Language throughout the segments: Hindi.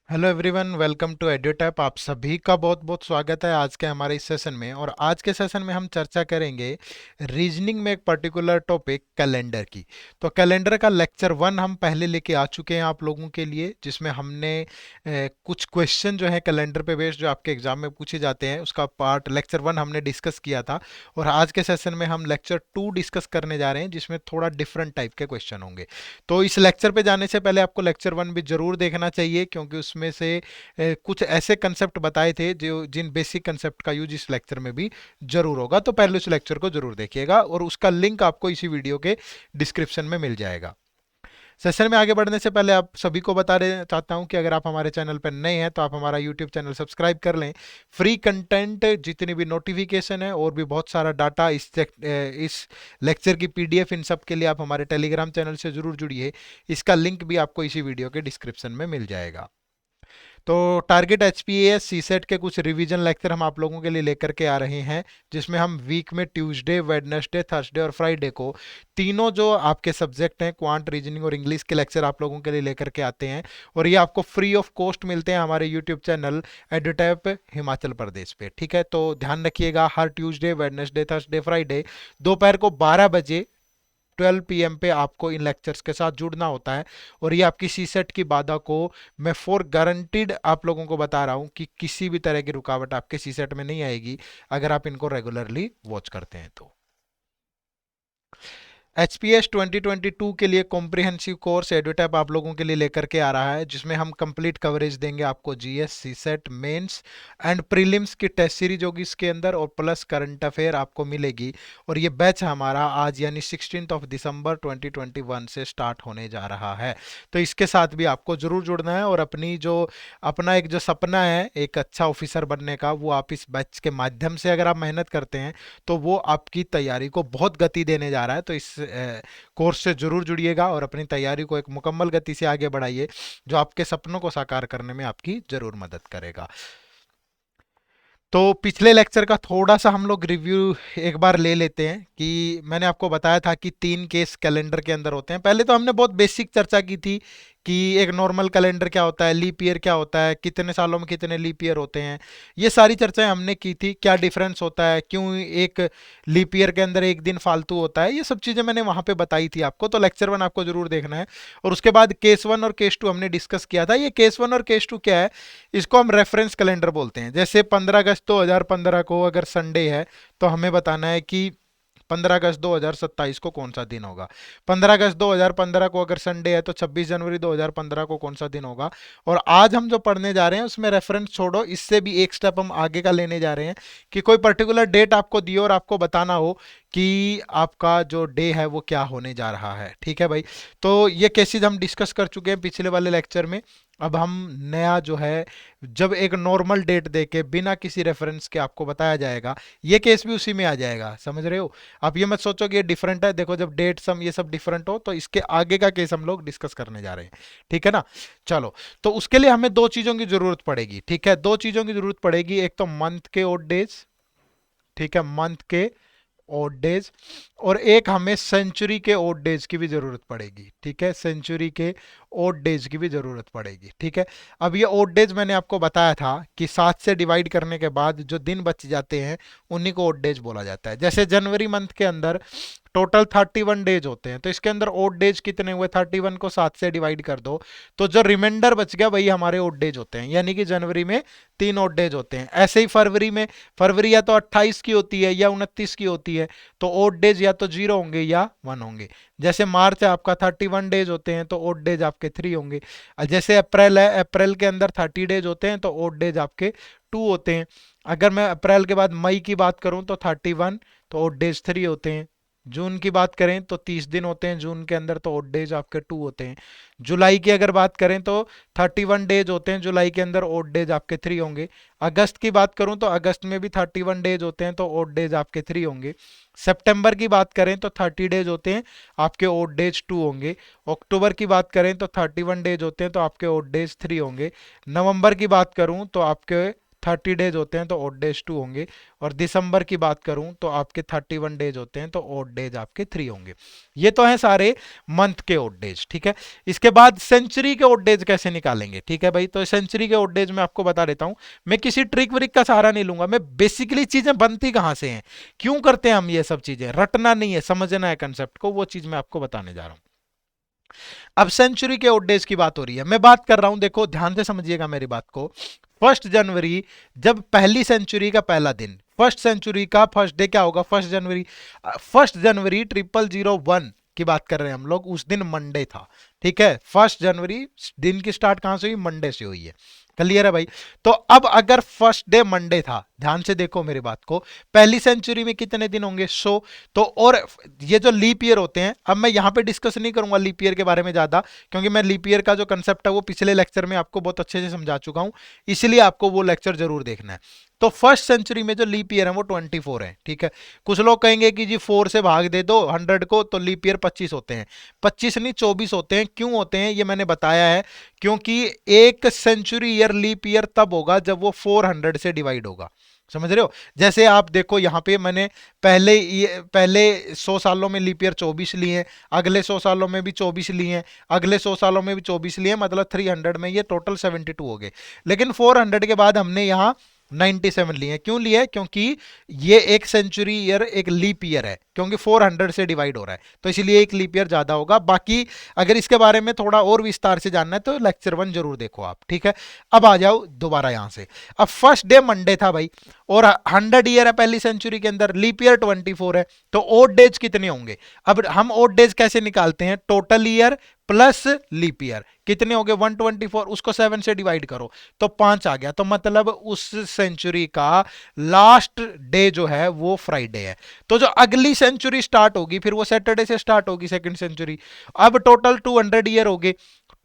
Hello everyone, welcome to Edutap. आप सभी का बहुत बहुत स्वागत है आज के हमारे इस सेशन में। और आज के सेशन में हम चर्चा करेंगे रीजनिंग में एक पर्टिकुलर टॉपिक कैलेंडर की। तो कैलेंडर का लेक्चर 1 हम पहले लेके आ चुके हैं आप लोगों के लिए, जिसमें हमने कुछ क्वेश्चन जो है कैलेंडर पे बेस्ड जो आपके एग्जाम में पूछे जाते हैं उसका पार्ट लेक्चर 1 हमने डिस्कस किया था। और आज के सेशन में हम लेक्चर 2 डिस्कस करने जा रहे हैं, जिसमें थोड़ा डिफरेंट टाइप के क्वेश्चन होंगे। तो इस लेक्चर पे जाने से पहले आपको लेक्चर 1 भी जरूर देखना चाहिए, क्योंकि उसमें से कुछ ऐसे कंसेप्ट बताए थे जो जिन बेसिक कंसेप्ट का यूज इस लेक्चर में भी जरूर होगा। तो पहले उस लेक्चर को जरूर देखिएगा और उसका लिंक आपको इसी वीडियो के डिस्क्रिप्शन में मिल जाएगा। सेशन में आगे बढ़ने से पहले आप सभी को बता रहे चाहता हूं कि अगर आप हमारे चैनल पर नए हैं तो आप हमारा यूट्यूब चैनल सब्सक्राइब कर लें। फ्री कंटेंट, जितनी भी नोटिफिकेशन है और भी बहुत सारा डाटा, इस लेक्चर की पीडीएफ, इन सब के लिए आप हमारे टेलीग्राम चैनल से जरूर जुड़िए। इसका लिंक भी आपको इसी वीडियो के डिस्क्रिप्शन में मिल जाएगा। तो टारगेट एचपीएस सीसेट के कुछ रिवीजन लेक्चर हम आप लोगों के लिए लेकर के आ रहे हैं, जिसमें हम वीक में ट्यूसडे, वेडनेसडे, थर्सडे और फ्राइडे को तीनों जो आपके सब्जेक्ट हैं, क्वांट, रीजनिंग और इंग्लिश के लेक्चर आप लोगों के लिए लेकर के आते हैं। और ये आपको फ्री ऑफ कॉस्ट मिलते हैं हमारे यूट्यूब चैनल एडुटैप हिमाचल प्रदेश पे। ठीक है, तो ध्यान रखिएगा, हर ट्यूसडे, वेडनेसडे, थर्सडे, फ्राइडे दोपहर को 12 बजे 12 PM पे आपको इन लेक्चर्स के साथ जुड़ना होता है। और ये आपकी सी सेट की बाधा को मैं फॉर गारंटीड आप लोगों को बता रहा हूँ कि किसी भी तरह की रुकावट आपके सी सेट में नहीं आएगी, अगर आप इनको रेगुलरली वॉच करते हैं तो। एच पी एस 2022 के लिए कॉम्प्रिहेंसिव कोर्स एडुटैप आप लोगों के लिए लेकर के आ रहा है, जिसमें हम कंप्लीट कवरेज देंगे आपको GS, CSAT, mains and prelims की टेस्ट सीरीज होगी इसके अंदर, और प्लस करंट अफेयर आपको मिलेगी। और ये बैच हमारा आज यानी 16 दिसंबर 2021 से स्टार्ट होने जा रहा है। तो इसके साथ भी आपको जरूर जुड़ना है और अपना एक जो सपना है एक अच्छा ऑफिसर बनने का, वो आप इस बैच के माध्यम से अगर आप मेहनत करते हैं तो वो आपकी तैयारी को बहुत गति देने जा रहा है। तो इस कोर्स से जरूर जुड़िएगा और अपनी तैयारी को एक मुकम्मल गति से आगे बढ़ाइए, जो आपके सपनों को साकार करने में आपकी जरूर मदद करेगा। तो पिछले लेक्चर का थोड़ा सा हम लोग रिव्यू एक बार ले लेते हैं कि मैंने आपको बताया था कि 3 केस कैलेंडर के अंदर होते हैं। पहले तो हमने बहुत बेसिक चर्चा की थी कि एक नॉर्मल कैलेंडर क्या होता है, लीप ईयर क्या होता है, कितने सालों में कितने लीप ईयर होते हैं। ये सारी चर्चाएं हमने की थी, क्या डिफरेंस होता है, क्यों एक लीप ईयर के अंदर एक दिन फालतू होता है, ये सब चीज़ें मैंने वहाँ पे बताई थी आपको। तो लेक्चर 1 आपको जरूर देखना है। और उसके बाद केस 1 और केस 2 हमने डिस्कस किया था। ये केस 1 और केस 2 क्या है, इसको हम रेफरेंस कैलेंडर बोलते हैं। जैसे 15 अगस्त 2015 को अगर संडे है तो हमें बताना है कि 15 अगस्त 2027 को कौन सा दिन होगा। 15 अगस्त 2015 को अगर संडे है तो 26 जनवरी 2015 को कौन सा दिन होगा। और आज हम जो पढ़ने जा रहे हैं उसमें रेफरेंस छोड़ो, इससे भी एक स्टेप हम आगे का लेने जा रहे हैं कि कोई पर्टिकुलर डेट आपको दी और आपको बताना हो कि आपका जो डे है वो क्या होने जा रहा है। ठीक है भाई, तो ये केसेस हम डिस्कस कर चुके हैं पिछले वाले लेक्चर में। अब हम नया जो है, जब एक नॉर्मल डेट देके बिना किसी रेफरेंस के आपको बताया जाएगा, ये केस भी उसी में आ जाएगा। समझ रहे हो? आप ये मत सोचो कि ये डिफरेंट है। देखो, जब डेट सम ये सब डिफरेंट हो तो इसके आगे का केस हम लोग डिस्कस करने जा रहे हैं। ठीक है ना? चलो, तो उसके लिए हमें दो चीजों की जरूरत पड़ेगी। ठीक है, दो चीजों की जरूरत पड़ेगी। एक तो मंथ के ओड डेज, ठीक है, मंथ के ओड डेज। और एक हमें सेंचुरी के ओड डेज की भी जरूरत पड़ेगी। ठीक है, सेंचुरी के ओड डेज की भी जरूरत पड़ेगी। ठीक है, अब ये ओड डेज मैंने आपको बताया था कि 7 से डिवाइड करने के बाद जो दिन बच जाते हैं उन्हीं को ओड डेज बोला जाता है। जैसे जनवरी मंथ के अंदर टोटल 31 डेज होते हैं, तो इसके अंदर ओड डेज कितने हुए, 31 को 7 से डिवाइड कर दो तो जो रिमाइंडर बच गया वही हमारे ओड डेज होते हैं। यानी कि जनवरी में 3 ओड डेज होते हैं। ऐसे ही फरवरी में, फरवरी या तो 28 की होती है या 29 की होती है, तो ओड डेज या तो 0 होंगे या 1 होंगे। जैसे मार्च है आपका 31 डेज होते हैं तो ओड डेज आपके 3 होंगे। और जैसे अप्रैल है, अप्रैल के अंदर 30 डेज होते हैं तो ओड डेज आपके 2 होते हैं। अगर मैं अप्रैल के बाद मई की बात करूं तो 31, तो ओड डेज 3 होते हैं। जून की बात करें तो 30 दिन होते हैं जून के अंदर, तो ओड डेज आपके 2 होते हैं। जुलाई की अगर बात करें तो 31 डेज होते हैं जुलाई के अंदर, ओड डेज आपके 3 होंगे। अगस्त की बात करूं तो अगस्त में भी 31 डेज होते हैं तो ओड डेज आपके 3 होंगे। सितंबर की बात करें तो 30 डेज होते हैं, आपके ओड डेज 2 होंगे। अक्टूबर की बात करें तो 31 डेज होते हैं तो आपके ओड डेज 3 होंगे। नवंबर की बात करूं तो आपके 30 डेज होते हैं तो ऑड डेज 2 होंगे, और दिसंबर की बात करूं तो आपके 31 डेज होते हैं तो ऑड डेज आपके 3 होंगे। ये तो हैं सारे मंथ के ऑड डेज, ठीक है। इसके बाद सेंचुरी के ऑड डेज कैसे निकालेंगे, ठीक है भाई। तो सेंचुरी के ऑड डेज मैं आपको बता देता हूं, मैं किसी ट्रिक व्रिक का सहारा नहीं लूंगा, मैं बेसिकली चीजें बनती कहां से हैं, क्यों करते हैं हम ये सब चीजें, रटना नहीं है, समझना है कंसेप्ट को, वो चीज मैं आपको बताने जा रहा हूं। अब सेंचुरी के ऑड डेज की बात हो रही है, मैं बात कर रहा हूं, देखो ध्यान से समझिएगा मेरी बात को। 1 जनवरी, जब पहली सेंचुरी का पहला दिन, फर्स्ट सेंचुरी का फर्स्ट डे क्या होगा, 1 जनवरी। 1 जनवरी 0001 की बात कर रहे हैं हम लोग, उस दिन मंडे था, ठीक है। 1 जनवरी दिन की स्टार्ट कहां से हुई, मंडे से हुई है, क्लियर है भाई। तो अब अगर फर्स्ट डे मंडे था, ध्यान से देखो मेरी बात को, पहली सेंचुरी में कितने दिन होंगे, 100। तो और ये जो लीप ईयर होते हैं, अब मैं यहां पे डिस्कस नहीं करूंगा लीप ईयर के बारे में ज्यादा, क्योंकि मैं लीप ईयर का जो कंसेप्ट है वो पिछले लेक्चर में आपको बहुत अच्छे से समझा चुका हूं, इसलिए आपको वो लेक्चर जरूर देखना है। तो फर्स्ट सेंचुरी में जो लीप ईयर है वो 24 है, ठीक है। कुछ लोग कहेंगे कि जी 4 से भाग दे दो 100 को, तो लीप ईयर 25 होते हैं, 25 नहीं 24 होते हैं। क्यों होते हैं ये मैंने बताया है, क्योंकि एक सेंचुरी ईयर लीप ईयर तब होगा जब वो 400 से डिवाइड होगा, समझ रहे हो। जैसे आप देखो यहाँ पे मैंने पहले 100 सालों में लीप ईयर 24 लिए हैं, अगले 100 सालों में भी 24 लिए हैं, अगले 100 सालों में भी 24 लिए हैं, मतलब 300 में ये टोटल 72 हो गए। लेकिन 400 के बाद हमने यहाँ 97 लिए हैं, क्यों लिए, क्योंकि ये एक सेंचुरी ईयर एक लीप ईयर है, क्योंकि 400 से डिवाइड हो रहा है, तो इसलिए एक लीप ईयर ज्यादा होगा। बाकी अगर इसके बारे में थोड़ा और विस्तार से जानना है तो लेक्चर 1 जरूर देखो आप, ठीक है। अब आ जाओ दोबारा यहां से, अब फर्स्ट डे मंडे था भाई, और 100 ईयर है पहली सेंचुरी के अंदर, लीप ईयर 24 है, तो ओड डेज कितने होंगे। अब हम ओड डेज कैसे निकालते हैं, total year plus leap year, कितने हो गए 124, उसको 7 से डिवाइड करो तो 5 आ गया, तो मतलब उस सेंचुरी का लास्ट डे जो है वो फ्राइडे है। तो जो अगली सेंचुरी स्टार्ट होगी फिर वो सैटरडे से स्टार्ट होगी, सेकंड सेंचुरी। अब टोटल 200 ईयर हो गए,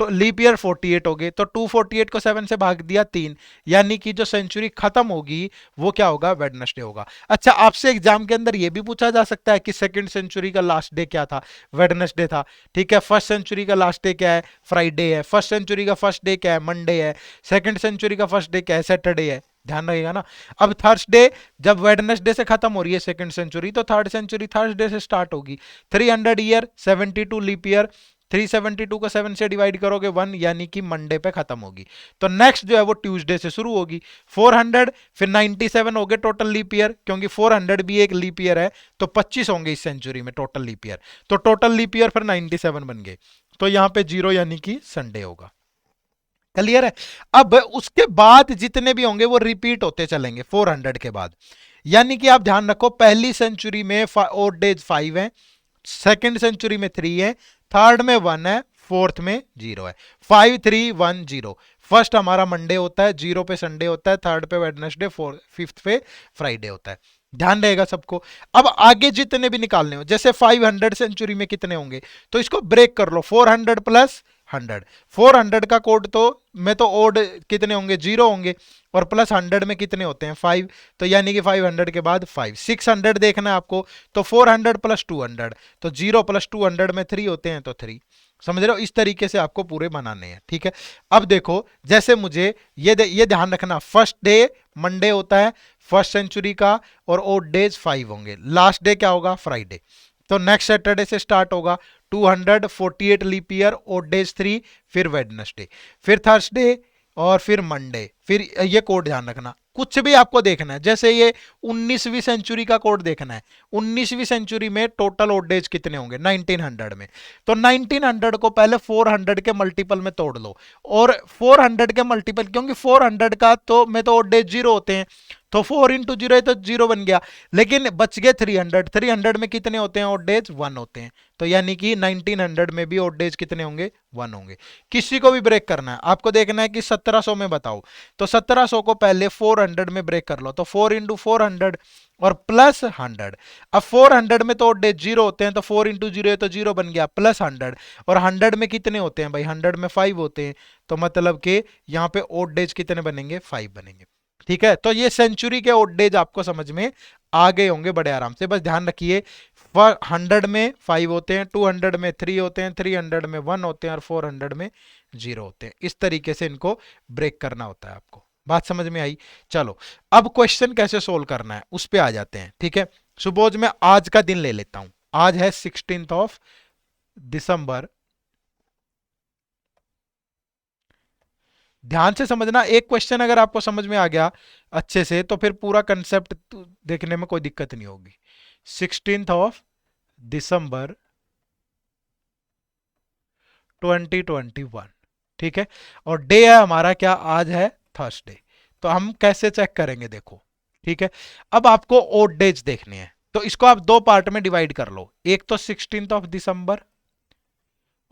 तो लीप ईयर 48 हो गए, तो 248 को 7 से भाग दिया 3, यानी कि जो सेंचुरी खत्म होगी वो क्या होगा, वेडनेसडे होगा। अच्छा, आपसे एग्जाम के अंदर ये भी पूछा जा सकता है कि सेकंड सेंचुरी का लास्ट डे क्या था, वेडनेसडे था, ठीक है। फर्स्ट सेंचुरी का लास्ट डे क्या है, फ्राइडे है। फर्स्ट सेंचुरी का फर्स्ट डे क्या है, मंडे है। सेकंड सेंचुरी का फर्स्ट डे क्या है, सैटरडे है, ध्यान रखिएगा ना। अब थर्सडे जब वेडनेसडे से खत्म हो रही है सेकंड सेंचुरी, तो थर्ड सेंचुरी थर्सडे से स्टार्ट होगी। 300 ईयर 72 लीप ईयर, 372 को 7 से डिवाइड करोगे 1, यानी कि मंडे पे खत्म होगी। तो नेक्स्ट जो है वो ट्यूसडे से शुरू होगी। 400 फिर 97 हो गए टोटल लीप ईयर, क्योंकि 400 भी एक लीप ईयर है, तो 25 होंगे इस सेंचुरी में टोटल लीप ईयर, तो टोटल लीप ईयर फिर 97 बन गए, तो यहां पे 0 यानी कि संडे होगा, क्लियर है। अब उसके बाद जितने भी होंगे वो रिपीट होते चलेंगे 400 के बाद, यानी कि आप ध्यान रखो, पहली सेंचुरी में ओड डेज 5 है, सेकेंड सेंचुरी में 3 है, थर्ड में 1 है, फोर्थ में 0 है। 5 3 1 0, फर्स्ट हमारा मंडे होता है, 0 पे संडे होता है, थर्ड पे वेडनेसडे, फिफ्थ पे फ्राइडे होता है, ध्यान रहेगा सबको। अब आगे जितने भी निकालने हो, जैसे 500 सेंचुरी में कितने होंगे, तो इसको ब्रेक कर लो, 400 प्लस 100, 400 का कोड तो में तो ओड कितने होंगे, 0 होंगे, और प्लस 100 में कितने होते हैं 5, तो यानी कि 500 के बाद 5, 600 देखना है आपको, तो 400 प्लस 200, तो 0 प्लस 200 में 3 होते हैं, तो 3, समझ रहे हो। इस तरीके से आपको पूरे बनाने हैं, ठीक है। अब देखो, जैसे मुझे ये ध्यान रखना, फर्स्ट डे मंडे होता है फर्स्ट सेंचुरी का, और ओड डेज 5 होंगे, लास्ट डे क्या होगा, फ्राइडे, तो नेक्स्ट सैटरडे से स्टार्ट होगा। 248 लीप ईयर, ओड डेज 3, फिर वेडनेसडे, फिर थर्सडे, और फिर मंडे, फिर ये कोड ध्यान रखना, कुछ भी आपको देखना है, जैसे ये 19वीं सेंचुरी का कोड देखना है, 19वीं सेंचुरी में टोटल ओड डेज कितने होंगे 1900 में, तो 1900 को पहले 400 के मल्टीपल में तोड़ लो, और 400 के मल्टीपल, क्योंकि 400 का तो में तो ओड डेज 0 होते हैं, तो 4 इंटू 0 है तो 0 बन गया, लेकिन बच गए 300, 300 में कितने होते हैं ओड डेज 1 होते हैं, तो यानी कि 1900 में भी ओड डेज कितने होंगे 1 होंगे। किसी को भी ब्रेक करना है, आपको देखना है कि 1700 में बताओ, तो 1700 को पहले 400 में ब्रेक कर लो, तो 4 इंटू 400 और प्लस 100, अब 400 में तो ओड डेज 0 होते हैं, तो 4 इंटू 0 है तो 0 बन गया, प्लस 100, और 100 में कितने होते हैं भाई, 100 में 5 होते हैं, तो मतलब कि यहाँ पे ओड डेज कितने बनेंगे 5 बनेंगे, ठीक है। तो ये सेंचुरी के ओड डेज आपको समझ में आ गए होंगे बड़े आराम से, बस ध्यान रखिए 100 में 5 होते हैं, 200 में 3 होते हैं, 300 में 1 होते हैं, और 400 में 0 होते हैं। इस तरीके से इनको ब्रेक करना होता है आपको। बात समझ में आई? चलो, अब क्वेश्चन कैसे सोल्व करना है उस पे आ जाते हैं, ठीक है। सपोज मैं आज का दिन ले लेता हूं, आज है 16 दिसंबर। ध्यान से समझना, एक क्वेश्चन अगर आपको समझ में आ गया अच्छे से तो फिर पूरा कंसेप्ट देखने में कोई दिक्कत नहीं होगी। 16 दिसंबर 2021, ठीक है। और डे है हमारा क्या, आज है थर्सडे। तो हम कैसे चेक करेंगे, देखो, ठीक है। अब आपको ओड डेज देखने हैं, तो इसको आप दो पार्ट में डिवाइड कर लो, एक तो 16 दिसंबर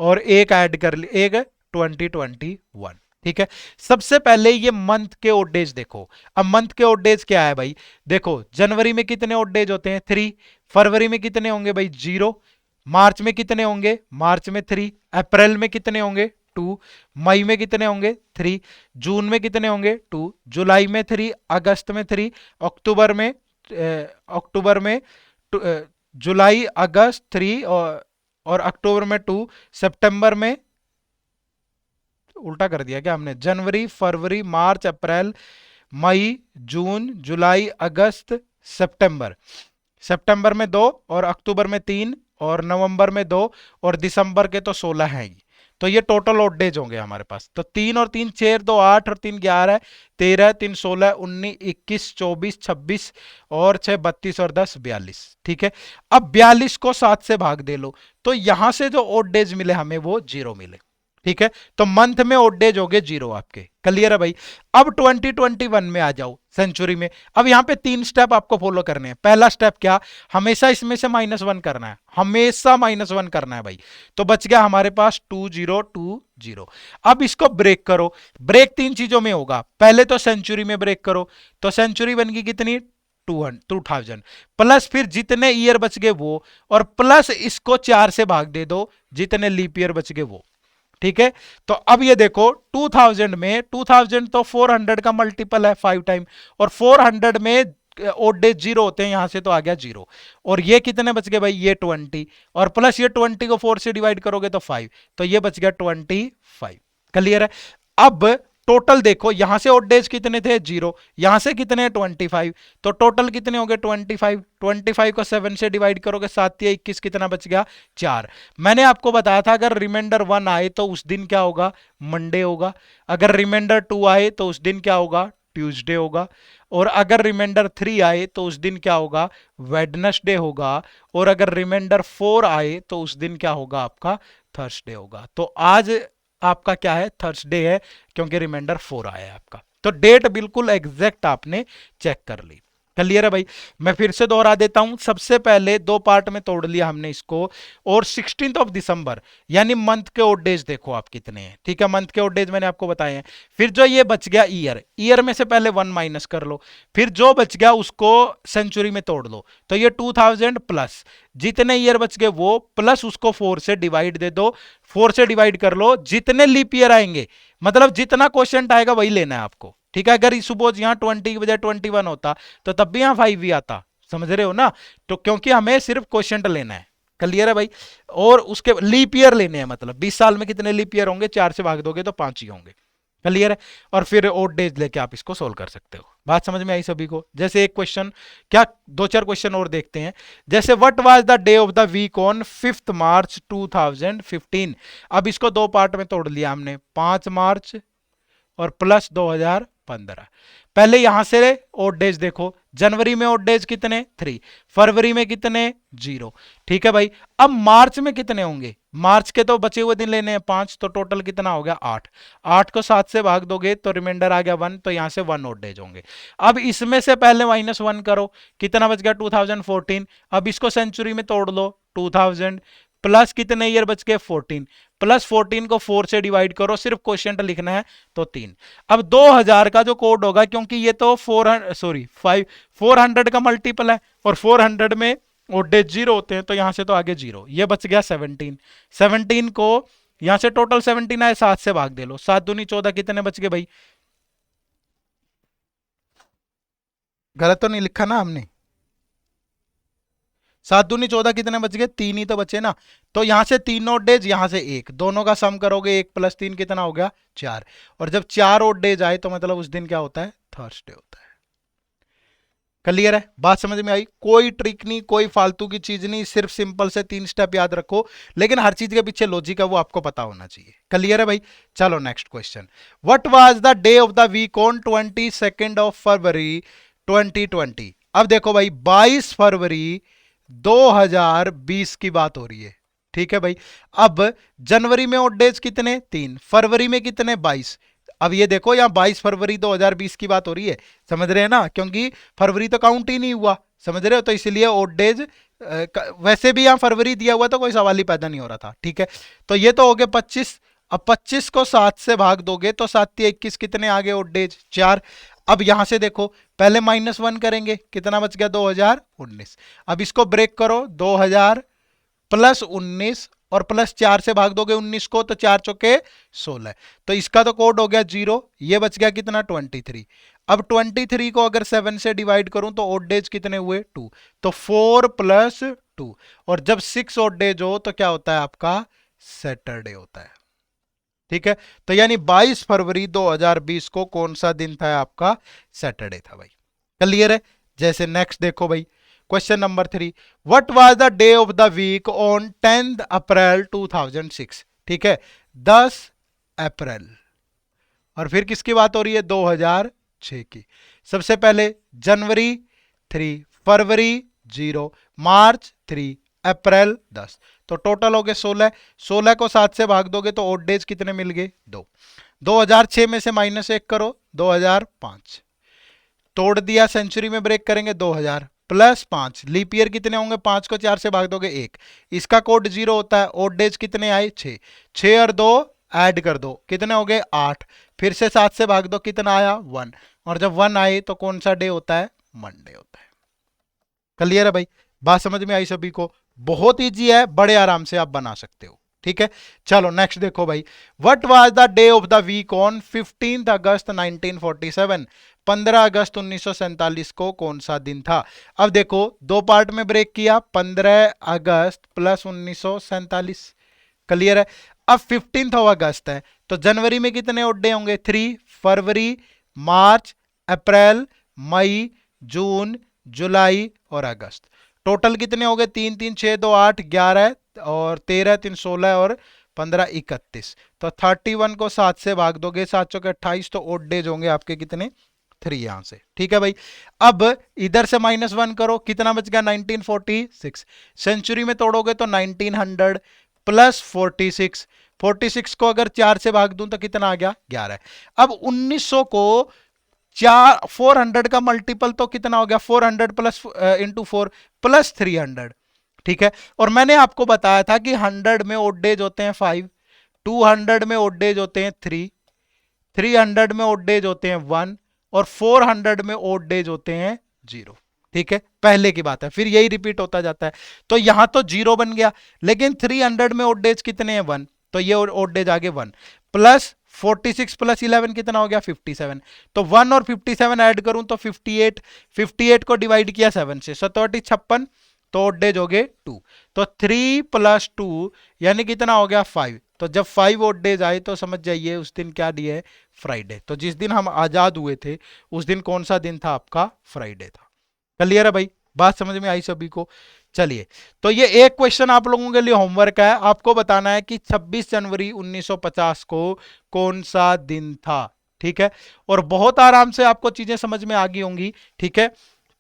और एक ऐड कर ली, एक 2021, ठीक है। सबसे पहले ये मंथ के ओड डेज देखो। अब मंथ के ओड डेज क्या है भाई, देखो जनवरी में कितने ओड डेज होते हैं, 3। फरवरी में कितने होंगे भाई, 0। मार्च में कितने होंगे, मार्च में 3। अप्रैल में कितने होंगे, 2। मई में कितने होंगे, 3। जून में कितने होंगे, 2। जुलाई में 3। अगस्त में 3। अक्टूबर में जुलाई अगस्त 3 और अक्टूबर में 2। सितंबर में, उल्टा कर दिया क्या हमने, जनवरी फरवरी मार्च अप्रैल मई जून जुलाई अगस्त सितंबर। सितंबर में 2 और अक्टूबर में 3 और नवंबर में 2 और दिसंबर के तो 16 हैं ही। तो ये टोटल ओड डेज होंगे हमारे पास। तो 3 और 3 6, 2 8 और 3 11, 13 3 16 19 21 24 26 और 6 32 और 10 42, ठीक है। अब 42 को 7 से भाग दे लो, तो यहां से जो ओड डेज मिले हमें वो 0 मिले, ठीक है। तो मंथ में ओड डेज हो गए 0 आपके, क्लियर है भाई। अब 2021 में आ जाओ, सेंचुरी में। अब यहां पे 3 स्टेप आपको फॉलो करने हैं। पहला स्टेप क्या, हमेशा इसमें से -1 करना है, हमेशा -1 करना है भाई। तो बच गया हमारे पास 2020। अब इसको ब्रेक करो। ब्रेक 3 चीजों में होगा, पहले तो सेंचुरी में ब्रेक करो, तो सेंचुरी बन गई कितनी, 2000 प्लस फिर जितने ईयर बच गए वो, और प्लस इसको 4 से भाग दे दो, जितने लीप ईयर बच गए वो, ठीक है। तो अब ये देखो 2000 में, 2000 तो 400 का मल्टीपल है 5 टाइम, और 400 में ओड डेज 0 होते हैं, यहां से तो आ गया 0। और ये कितने बच गए भाई, ये 20, और प्लस ये 20 को 4 से डिवाइड करोगे तो 5, तो ये बच गया 25, क्लियर है। अब टोटल देखो, यहां से ओड डेज कितने थे, 0, यहां से कितने 25, तो टोटल कितने हो गए 25। 25 को 7 से डिवाइड करोगे, 7 या 21, कितना बच गया, 4। मैंने आपको बताया था अगर रिमाइंडर 1 आए तो उस दिन क्या होगा, मंडे होगा। अगर रिमाइंडर 2 आए तो उस दिन क्या होगा, ट्यूसडे होगा। और अगर रिमाइंडर 3 आए तो उस दिन क्या होगा, वेडनेसडे होगा। और अगर रिमाइंडर 4 आए तो उस दिन क्या होगा, आपका थर्सडे होगा। तो आज आपका क्या है, थर्सडे है, क्योंकि रिमाइंडर 4 आया है आपका। तो डेट बिल्कुल एग्जैक्ट आपने चेक कर ली, क्लियर है भाई। मैं फिर से दोहरा देता हूं, सबसे पहले दो पार्ट में तोड़ लिया हमने इसको। और 16 दिसंबर यानी मंथ के ओड डेज देखो आप कितने हैं, ठीक है। मंथ के ओड डेज मैंने आपको बताए हैं। फिर जो ये बच गया ईयर, ईयर में से पहले 1 माइनस कर लो, फिर जो बच गया उसको सेंचुरी में तोड़ लो, तो ये 2000 प्लस जितने ईयर बच गए वो, प्लस उसको 4 से डिवाइड दे दो। 4 से डिवाइड कर लो, जितने लीप ईयर आएंगे, मतलब जितना क्वेश्चन आएगा वही लेना है आपको, ठीक है। अगर सपोज यहाँ 20 की बजाय 21 होता तो तब भी यहाँ 5 ही आता, समझ रहे हो ना। तो क्योंकि हमें सिर्फ क्वेश्चन लेना है, क्लियर है भाई। और उसके लीप ईयर लेने हैं, मतलब 20 साल में कितने लीप ईयर होंगे, 4 से भाग दोगे तो 5 ही होंगे, क्लियर है। और फिर ओड डेज लेके आप इसको सोल्व कर सकते हो। बात समझ में आई सभी को? जैसे एक क्वेश्चन, क्या 2-4 क्वेश्चन और देखते हैं। जैसे what was the day of the week on 5 March 2015। अब इसको दो पार्ट में तोड़ लिया हमने, 5 मार्च और प्लस 2015। पहले यहां से ओड डेज देखो, जनवरी में ओड डेज कितने, 3। फरवरी में कितने, 0, ठीक है भाई। अब मार्च में कितने होंगे, मार्च के तो बचे हुए दिन लेने हैं 5, तो टोटल कितना हो गया 8। 8 को 7 से भाग दोगे तो रिमाइंडर आ गया 1, तो यहां से 1 ओड डेज होंगे। अब इसमें से पहले -1 करो, कितना बच गया 2014। अब इसको सेंचुरी में तोड़ लो, 2000 प्लस कितने ईयर बच गए 14, प्लस 14 को 4 से डिवाइड करो, सिर्फ क्वेश्चन लिखना है तो 3। अब 2000 का जो कोड होगा, क्योंकि ये तो 400 का मल्टीपल है, और 400 में और डेज 0 होते हैं, तो यहां से तो आगे 0, ये बच गया 17। 17 को यहां से टोटल 17 आए, 7 से भाग दे लो, 7 दूनी 14, कितने बच गए भाई, गलत तो नहीं लिखा ना हमने? 7 दूनी 14 कितने बच गए? 3 ही तो बचे ना। तो यहां से 3 ओड डेज, यहां से 1, दोनों का सम करोगे 1 + 3 कितना हो गया? 4। और जब 4 ओड डेज आए तो मतलब उस दिन क्या होता है? थर्सडे होता है। क्लियर है? बात समझ में आई? कोई ट्रिक नहीं, कोई फालतू की चीज नहीं, सिर्फ सिंपल से 3 स्टेप याद रखो, लेकिन हर चीज के पीछे लॉजिक है वो आपको पता होना चाहिए। क्लियर है भाई? चलो next question. What was the day of the week on 22 of February 2020? अब देखो भाई, 22 फरवरी 2020 की बात हो रही है। ठीक है भाई। अब जनवरी में ओड डेज कितने? 3। फरवरी में कितने? 22। अब ये देखो, यहाँ 22 फरवरी 2020 की बात हो रही है। समझ रहे हैं ना? क्योंकि फरवरी तो काउंट ही नहीं हुआ। समझ रहे हो? तो इसलिए ओड डेज, वैसे भी यहाँ फरवरी दिया हुआ तो कोई सवाल ही पैदा नहीं हो रहा था। ठीक है। तो ये तो हो गए 25। अब 25 को 7 से भाग दोगे तो 7 × 21 कितने आ गए ओड डेज? 4। अब यहां से देखो, पहले -1 करेंगे, कितना बच गया? 2019। अब इसको ब्रेक करो, 2000 + 19 और +4 से भाग दोगे 19 को तो 4 चौके 16। तो इसका तो कोड हो गया 0। ये बच गया कितना? 23। अब 23 को अगर 7 से डिवाइड करूं तो ओड डेज कितने हुए? 2। तो 4 + 2। और जब 6 ओड डेज हो तो क्या होता है आपका? सैटरडे होता है। ठीक है। तो यानी 22 फरवरी 2020 को कौन सा दिन था आपका? सैटरडे था भाई। क्लियर है? जैसे नेक्स्ट देखो भाई, question number 3। What was the day of the week on 10 April 2006? ठीक है, 10 अप्रैल। और फिर किसकी बात हो रही है? 2006 की। सबसे पहले जनवरी 3, फरवरी 0, मार्च 3, अप्रैल 10। तो टोटल हो गए 16। 16 को 7 से भाग दोगे तो ओड डेज कितने मिल गए? 2। 2006 में से -1 करो, 2005। तोड़ दिया, सेंचुरी में ब्रेक करेंगे, 2000 + 5। लीप ईयर कितने होंगे? 5 को 4 से भाग दोगे 1। इसका कोड 0 होता है। ओड डेज कितने आए? 6। 6 और 2 ऐड कर दो, कितने हो गए? 8। फिर से 7 से भाग दो, कितना आया? 1। और जब 1 आए तो कौन सा डे होता है? मंडे होता है। क्लियर है भाई? बात समझ में आई सभी को? बहुत इजी है, बड़े आराम से आप बना सकते हो। ठीक है। चलो नेक्स्ट देखो भाई, what was the day of the week on 15 अगस्त 1947? 15 अगस्त 1947 को कौन सा दिन था? अब देखो, दो पार्ट में ब्रेक किया, 15 अगस्त + 1947। क्लियर है? अब 15 अगस्त है तो जनवरी में कितने ओड डे होंगे? 3। फरवरी, मार्च, अप्रैल, मई, जून, जुलाई और अगस्त। टोटल कितने हो गए? 3 3 6 2 8 11 और 13 3 16 और 15 31। तो 31 को 7 से भाग दोगे, 7 चौके 28। तो ओड डेज होंगे आपके कितने? 3 यहां से। ठीक है भाई। अब इधर से -1 करो, कितना बच गया? 1946। सेंचुरी में तोड़ोगे तो 1900 + 46। 46 को अगर 4 से भाग दूं तो कितना आ गया? 11। अब 1900 को 400 का मल्टीपल तो कितना हो गया? 400 प्लस इंटू 4 + 300। ठीक है। और मैंने आपको बताया था कि 100 में ओड डेज होते हैं 5, 200 में ओड डेज होते हैं 3, 300 में ओड डेज होते हैं 1 और 400 में ओड डेज होते हैं 0। ठीक है, पहले की बात है, फिर यही रिपीट होता जाता है। तो यहां तो 0 बन गया, लेकिन 300 में ओड डेज कितने हैं? 1। तो ये ओड डेज आगे 1 प्लस 46 + 11 कितना हो गया? 57। तो 1 और 57 ऐड करूं तो 58। 58 को डिवाइड किया 7 से, 57 56। तो ओड डेज हो गए 2। तो 3 + 2 यानी कितना हो गया? 5। तो जब 5 ओड डेज आए तो समझ जाइए उस दिन क्या डे है? फ्राइडे। तो जिस दिन हम आजाद हुए थे उस दिन कौन सा दिन था आपका? फ्राइडे था। क्लियर है भाई? बात समझ में आई सभी को? चलिए, तो ये एक क्वेश्चन आप लोगों के लिए होमवर्क है, आपको बताना है कि 26 जनवरी 1950 को कौन सा दिन था। ठीक है, और बहुत आराम से आपको चीजें समझ में आ गई होंगी। ठीक है,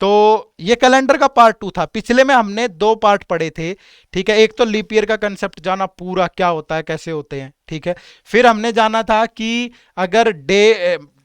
तो ये कैलेंडर का पार्ट 2 था। पिछले में हमने 2 पार्ट पढ़े थे। ठीक है, एक तो लीप ईयर का कंसेप्ट जाना, पूरा क्या होता है, कैसे होते हैं। ठीक है, फिर हमने जाना था कि अगर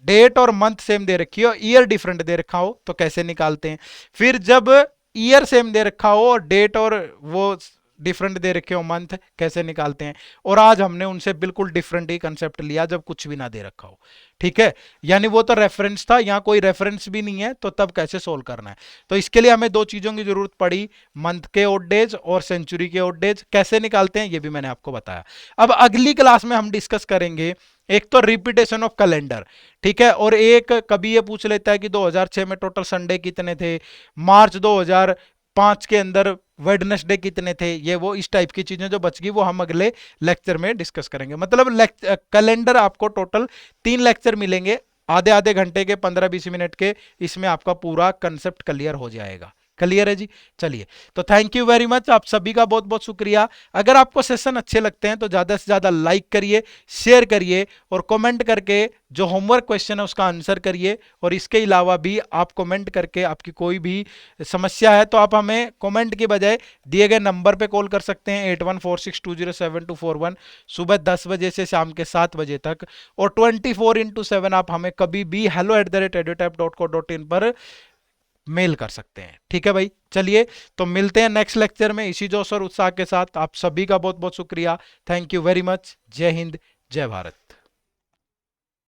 डेट और मंथ सेम दे रखी हो, ईयर डिफरेंट दे रखा हो तो कैसे निकालते हैं। फिर जब ईयर सेम दे रखा हो और डेट और वो डिफरेंट दे रखे हो, मंथ, कैसे निकालते हैं। और आज हमने उनसे बिल्कुल डिफरेंट ही कंसेप्ट लिया जब कुछ भी ना दे रखा हो। ठीक है, यानी वो तो रेफरेंस था, यहाँ कोई रेफरेंस भी नहीं है, तो तब कैसे सोल्व करना है। तो इसके लिए हमें 2 चीजों की जरूरत पड़ी, मंथ के ओड डेज और सेंचुरी के ओड डेज। कैसे निकालते हैं ये भी मैंने आपको बताया। अब अगली क्लास में हम डिस्कस करेंगे एक तो रिपीटेशन ऑफ कैलेंडर। ठीक है, और एक कभी ये पूछ लेता है कि 2006 में टोटल संडे कितने थे, मार्च 2000 5 के अंदर वेडनेसडे कितने थे, ये वो इस टाइप की चीजें जो बच गई वो हम अगले लेक्चर में डिस्कस करेंगे। मतलब कैलेंडर आपको टोटल 3 लेक्चर मिलेंगे, आधे आधे घंटे के, 15-20 मिनट के, इसमें आपका पूरा कंसेप्ट क्लियर हो जाएगा। क्लियर है जी? चलिए, तो थैंक यू वेरी मच, आप सभी का बहुत बहुत शुक्रिया। अगर आपको सेशन अच्छे लगते हैं तो ज्यादा से ज्यादा लाइक करिए, शेयर करिए और कमेंट करके जो होमवर्क क्वेश्चन है उसका आंसर करिए। और इसके अलावा भी आप कमेंट करके आपकी कोई भी समस्या है तो आप हमें कमेंट के बजाय दिए गए नंबर पे कॉल कर सकते हैं 8146207241, सुबह 10 बजे से शाम के 7 बजे तक, और 24/7 आप हमें कभी भी hello@edutap.co.in पर मेल कर सकते हैं। ठीक है भाई, चलिए तो मिलते हैं नेक्स्ट लेक्चर में इसी जोश और उत्साह के साथ। आप सभी का बहुत बहुत शुक्रिया। Thank you very much. जय हिंद, जय भारत।